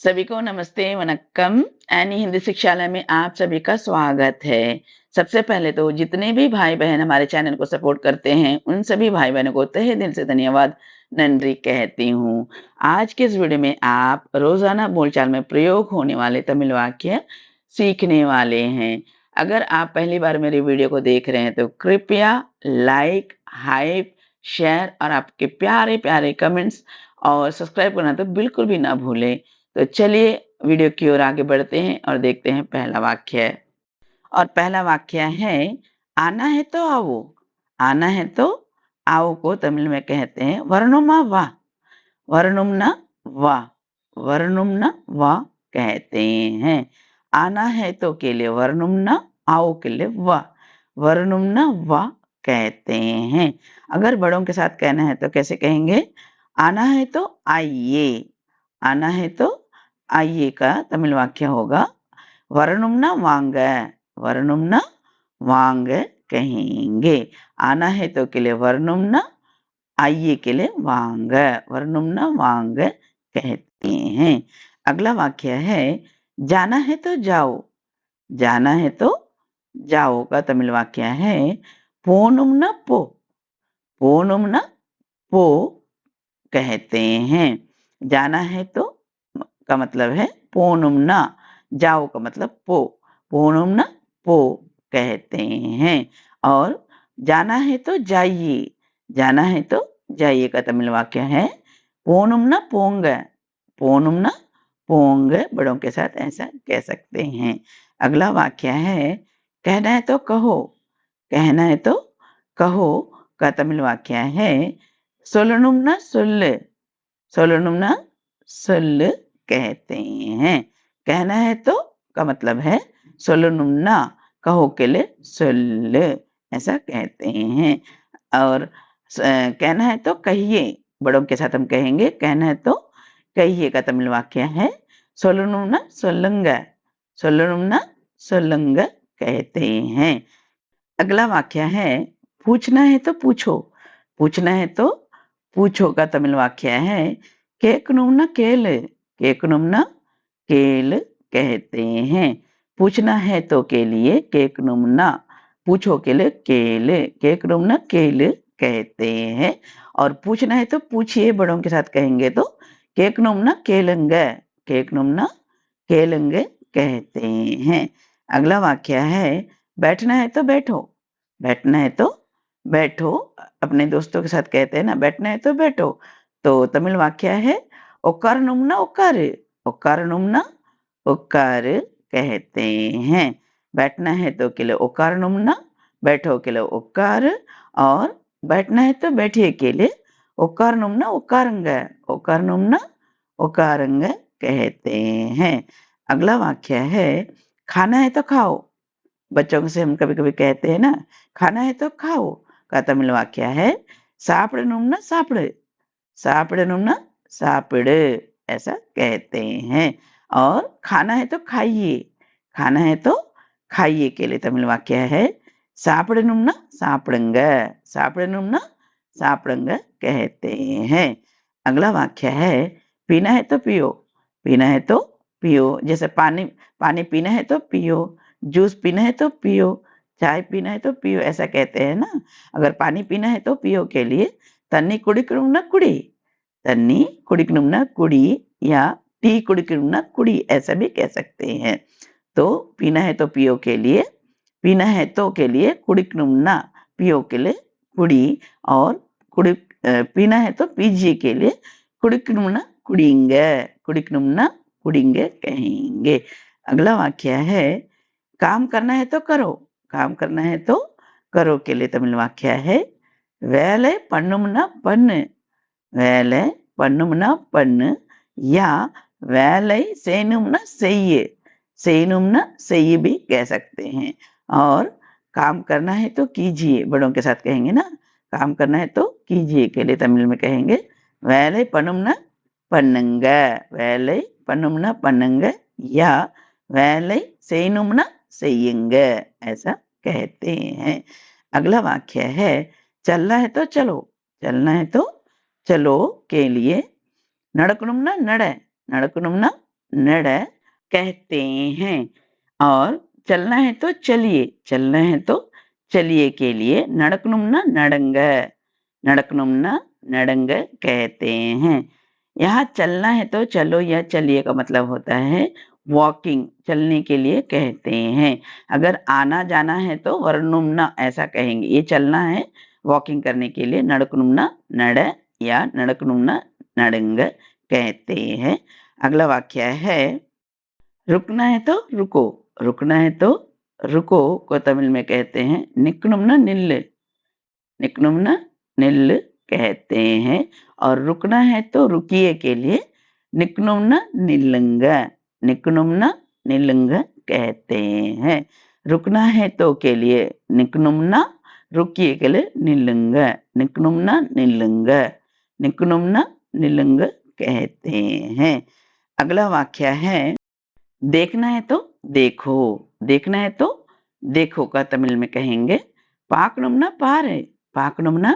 सभी को नमस्ते, वनक्कम। एनी हिंदी शिक्षालय में आप सभी का स्वागत है। सबसे पहले तो जितने भी भाई-बहन हमारे चैनल को सपोर्ट करते हैं, उन सभी भाई-बहनों को तहे दिल से धन्यवाद, नंदरी कहती हूँ। आज के इस वीडियो में आप रोज़ाना बोलचाल में प्रयोग होने वाले तमिल वाक्य सीखने वाले हैं। अगर आप पहली बार मेरी वीडियो को देख रहे हैं, तो कृपया लाइक, हाइप, शेयर और आपके प्यारे-प्यारे कमेंट्स और सब्सक्राइब करना तो बिल्कुल भी ना भूलें। तो चलिए वीडियो की ओर आगे बढ़ते हैं और देखते हैं पहला वाक्य। और पहला वाक्य है आना है तो आओ। आना है तो आओ को तमिल में कहते हैं वर्णुमा वा। वर्णुम्ना वा। वर्णुम्ना वा कहते हैं। आना है तो के लिए वर्णुम्ना, आओ के लिए वा। वर्णुम्ना वा कहते हैं। अगर बड़ों के साथ कहना है तो कैसे कहेंगे? आना है तो आइए। आना है तो आइए का तमिल वाक्य होगा वरनुम्ना वांग। वरनुम्ना वांग कहेंगे। आना है तो के लिए वरनुम्ना, आइए के लिए वांग। वरनुम्ना वांग कहते हैं। अगला वाक्य है जाना है तो जाओ। जाना है तो जाओ का तमिल वाक्य है पोनुम्ना पो। पोनुम्ना पो कहते हैं। जाना है तो का मतलब है पोनुम्ना, जाओ का मतलब पो। पोनुम्ना पो कहते हैं। और जाना है तो जाइए। जाना है तो जाइए का तमिल वाक्य है पोनुम्ना पोंग। पोनुम्ना पोंग बड़ों के साथ ऐसा कह सकते हैं। अगला वाक्य है कहना है तो कहो। कहना है तो कहो का तमिल वाक्य है सोलनुम्ना सोल्ल। सोलनुम्ना सोल्ल कहते हैं। कहना है तो का मतलब है सोलनुम्ना, कहो के लिए सोल्ल ऐसा कहते हैं। और कहना है तो कहिए, बड़ों के साथ हम कहेंगे कहना है तो कहिए का तमिल वाक्य है सोलनुम्ना सोल्लुंग। सोलनुम्ना सोल्लुंग कहते हैं। अगला वाक्य है पूछना है तो पूछो। पूछना है तो पूछो का तमिल वाक्य है केकनुम्ना केल। केकनुम्ना केल कहते हैं। पूछना है तो के लिए केकनुम्ना, पूछो के लिए केल। केकनुम्ना केल कहते हैं। और पूछना है तो पूछिए, बड़ों के साथ कहेंगे तो केकनुम्ना केलंग। केकनुम्ना केलंग कहते हैं। अगला वाक्य है बैठना है तो बैठो। बैठना है तो बैठो। अपने दोस्तों के साथ कहते हैं ना बैठना है तो बैठो। तो तमिल वाक्य है ओक्कारनुम्ना ओक्कार। ओक्कारनुम्ना ओक्कार कहते हैं। बैठना है तो के लिए ओक्कारनुम्ना, बैठो के लिए ओक्कार, और बैठना है तो बैठिए के लिए ओक्कारनुम्ना ओक्कारंग। ओक्कारनुम्ना ओक्कारंग कहते हैं। अगला वाक्य है खाना है तो खाओ। बच्चों से हम कभी-कभी कहते हैं ना, खाना है तो खाओ का तमिल वाक्य है सापड़नुम्ना सापड़। सापड़नुम्ना सापड़ ऐसा कहते हैं। और खाना है तो खाइए। खाना है तो खाइए के लिए तमिल वाक्य है सापड़नुम्ना सापड़ंग। सापड़नुम्ना सापड़ंग कहते हैं। अगला वाक्य है पीना है तो पियो। पीना है तो पियो। जैसे पानी पानी पीना है तो पियो, जूस पीना है तो पियो, चाय पीना है तो पियो ऐसा कहते हैं ना। अगर पानी पीना है तो पियो के लिए तन्नी कुडिकनुम्ना कुड़ी। तन्नी कुडिकनुम्ना कुड़ी या टी कुडिकनुम्ना कुड़ी ऐसा भी कह सकते हैं। तो पीना है तो पियो के लिए, पीना है तो के लिए कुडिकनुम्ना, पियो के लिए कुड़ी, और पीना है तो पीजिए के लिए कुडिकनुम्ना कुड़ींग। कुडिकनुम्ना कुड़ींग कहेंगे। अगला वाक्य है काम करना है तो करो। काम करना है तो करो के लिए तमिल वाक्य है வேலை பண்ணும்னா பண்ணு। வேலை பண்ணும்னா பண்ணு या வேலை செய்யணும்னா செய்யு। செய்யணும்ना செய்யு भी कह सकते हैं। और काम करना है तो कीजिए, बड़ों के साथ कहेंगे ना, काम करना है तो कीजिए के लिए तमिल में कहेंगे வேலை பண்ணும்னா பண்ணுங்க। வேலை பண்ணும்னா பண்ணுங்க या வேலை செய்யணும்னா செய்யுங்க ऐसा कहते हैं। अगला वाक्य है चलना है तो चलो। चलना है तो चलो के लिए நடக்கணும்னா நட। நடக்கணும்னா नड़ कहते हैं। और चलना है तो चलिए, चलना है तो चलिए के लिए नडकनुमना नडंग, नडकनुमना नडंग कहते हैं। यहाँ चलना है तो चलो या चलिए का मतलब होता है वॉकिंग, चलने के लिए कहते हैं। अगर आना-जाना है तो वर्नुमना ऐसा कहेंगे। ये चलना है वॉकिंग करने के लिए नडकनुमना नड या नडकनुमना नडंग कहते हैं। अगला वाक्य है रुकना है तो रुको, रुकना है तो रुको को तमिल में कहते हैं निक्नुमना निल्लु, निक्नुमना निल्लु कहते हैं। और रुकना है तो रुकिए के लिए निक्नुमना निल्लुंग, निक्नुमना निल्लुंग कहते हैं। रुकना है तो के लिए निक्नुमना, रुकिए के लिए निल्लुंग, निक्नुमना निल्लुंग, निक्नुमना निल्लुंग कहते हैं। अगला वाक्य है देखना है तो देखो, देखना है तो देखो का तमिल में कहेंगे पाकनुमना पारे, पाकनुमना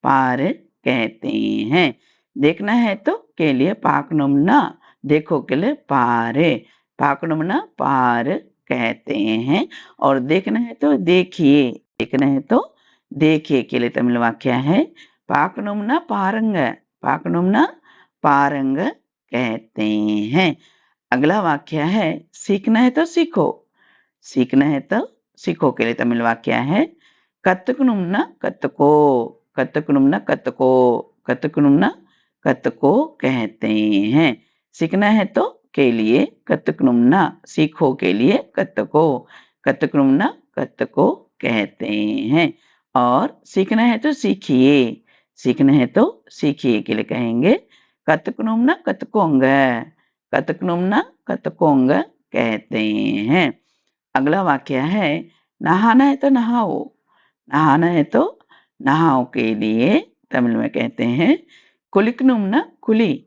पार कहते हैं। देखना है तो के लिए पाकनुमना, देखो के लिए पारे, पाकनुमना पार कहते हैं। और देखना है तो देखिए, देखना है तो देखिए के लिए तमिल वाक्य है पाकनुमना पारंग, पाकनुमना पारंग कहते हैं। अगला वाक्य है सीखना है तो सीखो, सीखना है तो सीखो के लिए तमिल वाक्य है कत्तुकनुमना कत्तको, कत्तुकनुमना कत्तको, कत्तुकनुमना कत्तको कहते हैं। सीखना है तो के लिए कत्तुकनुमना, सीखो के लिए कत्तको, कत्तुकनुमना कत्तको कहते हैं। और सीखना है तो सीखिए, सीखना है तो सीखिए के लिए कहेंगे कत्तुकनुमना कत्तकोंग, कतकनुमना कतकोंग कहते हैं। अगला वाक्य है नहाना है तो नहाओ, नहाना है तो नहाओ के लिए तमिल में कहते हैं कुलिकनुमना कुली।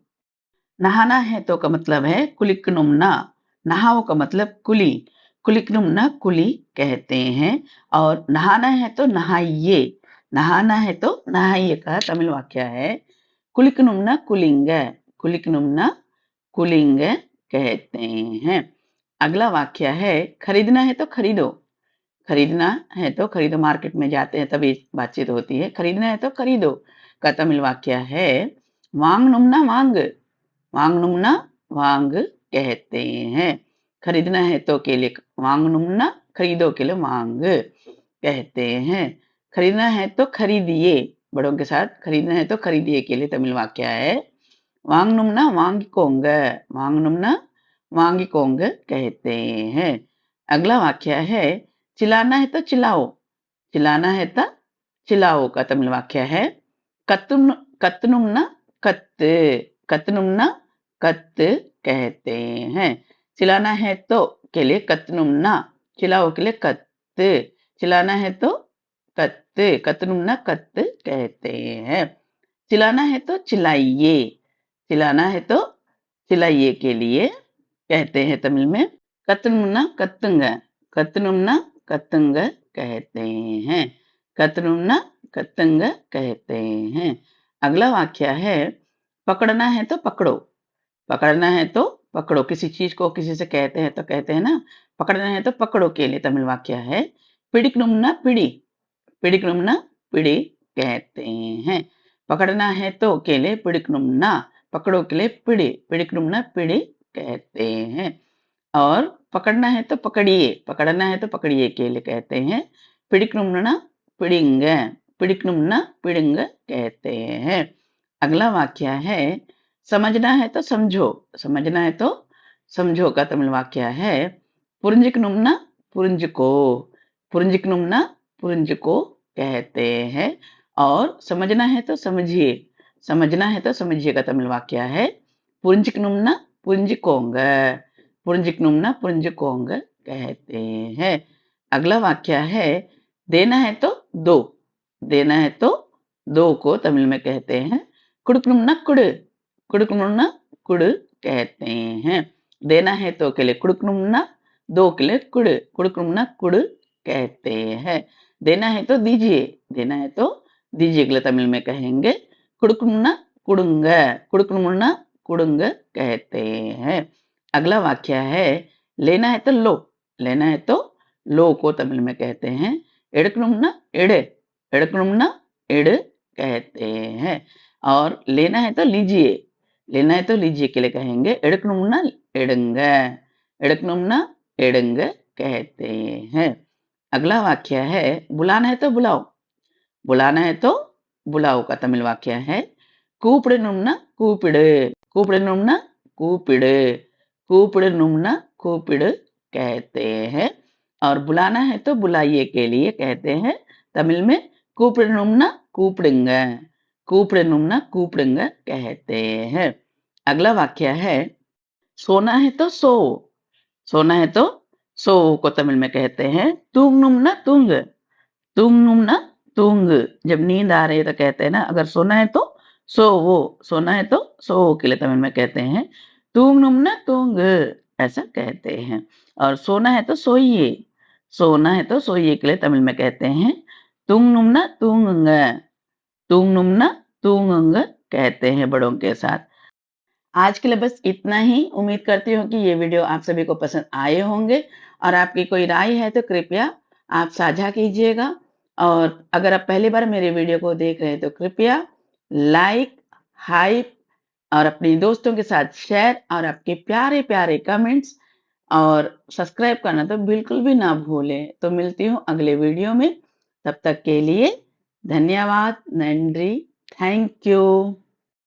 नहाना है तो का मतलब है कुलिकनुमना, नहाओ का मतलब कुली, कुलिकनुमना कुली कहते हैं। और नहाना है तो नहाइए, नहाना है तो नहाइए का तमिल वाक्य है कुलिकनुमना कुलिंग, कुलिकनुमना कुलिंग कहते हैं। अगला वाक्य है खरीदना है तो खरीदो, खरीदना है तो खरीदो, मार्केट में जाते हैं तभी बातचीत होती है। खरीदना है तो खरीदो का तमिल वाक्य है वांगनुमना वांग, वांगनुमना वांग कहते हैं। खरीदना है तो के लिए वांगनुमना, खरीदो के लिए वांग कहते हैं। खरीदना है तो खरीदिए, बड़ों के साथ खरीदना है तो खरीदिए के लिए तमिल वाक्य है வாங்கணும்னா வாங்கிக்கோங்க, வாங்கணும்னா வாங்கிக்கோங்க कहते हैं। अगला वाक्य है चिल्लाना है तो चिल्लाओ, चिल्लाना है तो चिल्लाओ का तमिल वाक्य है कத்தும் கத்தணும்னா கத்து, கத்தணும்னா कत कहते हैं। चिल्लाना है तो के लिए कतनुमना, चिल्लाओ के लिए कत, चिल्लाना है तो कत, कतनुमना कत कहते हैं। चिल्लाना है तो चिल्लाइए, चिल्लाना है तो चिल्लाइए के लिए कहते हैं तमिल में कतनुमना कत्तुंग, कतनुमना कत्तुंग कहते हैं। कतनुमना कत्तुंग कहते हैं। अगला वाक्य है पकड़ना है तो पकड़ो, पकड़ना है तो पकड़ो, किसी चीज को किसी से कहते हैं तो कहते हैं ना पकड़ना है तो पकड़ो के लिए तमिल वाक्य है पिडिकनुमना पिड़ी, पिडिकनुमना पिड़ी कहते हैं। पकड़ना है तो के लिए पिडिकनुमना, पकड़ो के लिए पिड़ी, पिडिकनुमना पिड़ी कहते हैं। और पकड़ना है तो पकड़िए, पकड़ना है तो पकड़िए के लिए कहते हैं पिडिकनुमना पिडिंग, पिडिकनुमना पिडिंग कहते हैं। अगला वाक्य है समझना है तो समझो, समझना है तो समझो का तमिल वाक्य है पुरिंजिकनुमना पुरिंजिको, पुरिंजिकनुमना पुरिंजिको कहते हैं। और समझना है तो समझिए, समझना है तो समझिए का तमिल वाक्य है पुरिंजिकनुमना पुरिंजिकोंग, पुरिंजिकनुमना पुरिंजिकोंग कहते हैं। अगला वाक्य है देना है तो दो, देना है तो दो को तमिल में कहते हैं कुडुकनुमना कुड, कुडुकनुमना कुड कहते हैं। देना है तो के लिए कुडुकनुमना, दो के लिए कुड, कुडुकनुमना कुड कहते हैं। देना है तो दीजिए, देना है तो दीजिए के लिए तमिल में कहेंगे कुडुकनुमना कुडुंग, कुडुकनुमना कुडुंग कहते हैं। अगला वाक्य है लेना है तो लो, लेना है तो लो को तमिल में कहते हैं एडकनुमना एडे, एडकनुमना एड कहते हैं। और लेना है तो लीजिए, लेना है तो लीजिए के लिए कहेंगे एडकनुमना एडंग, एडकनुमना एडंग कहते हैं। अगला वाक्य है बुलाना है तो बुलाओ, बुलाना है तो बुलाओ का तमिल वाक्य है கூப்பிடணும்னா கூப்பிடு, கூப்பிடணும்னா கூப்பிடு, கூப்பிடணும்னா கூப்பிடு कहते हैं। और बुलाना है तो बुलाइए के लिए कहते हैं तमिल में கூப்பிடணும்னா கூப்பிடுங்க, கூப்பிடணும்னா கூப்பிடுங்க कहते हैं। अगला वाक्य है सोना है तो सो, सोना है तो सो को तमिल में कहते हैं तूंगनुमना तूंग, तूंगनुमना तूंग। जब नींद आ रही है तो कहते हैं ना अगर सोना है तो सोवो, सोना है तो सो के लिए तमिल में कहते हैं तूंगनुमना तूंग, ऐसा कहते हैं। और सोना है तो सोइए, सोना है तो सोइए के लिए तमिल में कहते हैं तूंगनुमना तूंगुंग, तूंगनुमना तूंगुंग कहते हैं बड़ों के साथ। आज के लिए बस इतना ही। उम्मीद करती हूँ कि ये वीडियो आप सभी को पसंद आए होंगे और आपकी कोई राय है तो कृपया आप साझा कीजिएगा। और अगर आप पहली बार मेरे वीडियो को देख रहे हैं तो कृपया लाइक, हाइप और अपने दोस्तों के साथ शेयर और आपके प्यारे-प्यारे कमेंट्स और सब्सक्राइब करना तो बिल्कुल भी ना भूलें। तो मिलती हूँ अगले वीडियो में। तब तक के लिए धन्यवाद, नंरी, थैंक यू।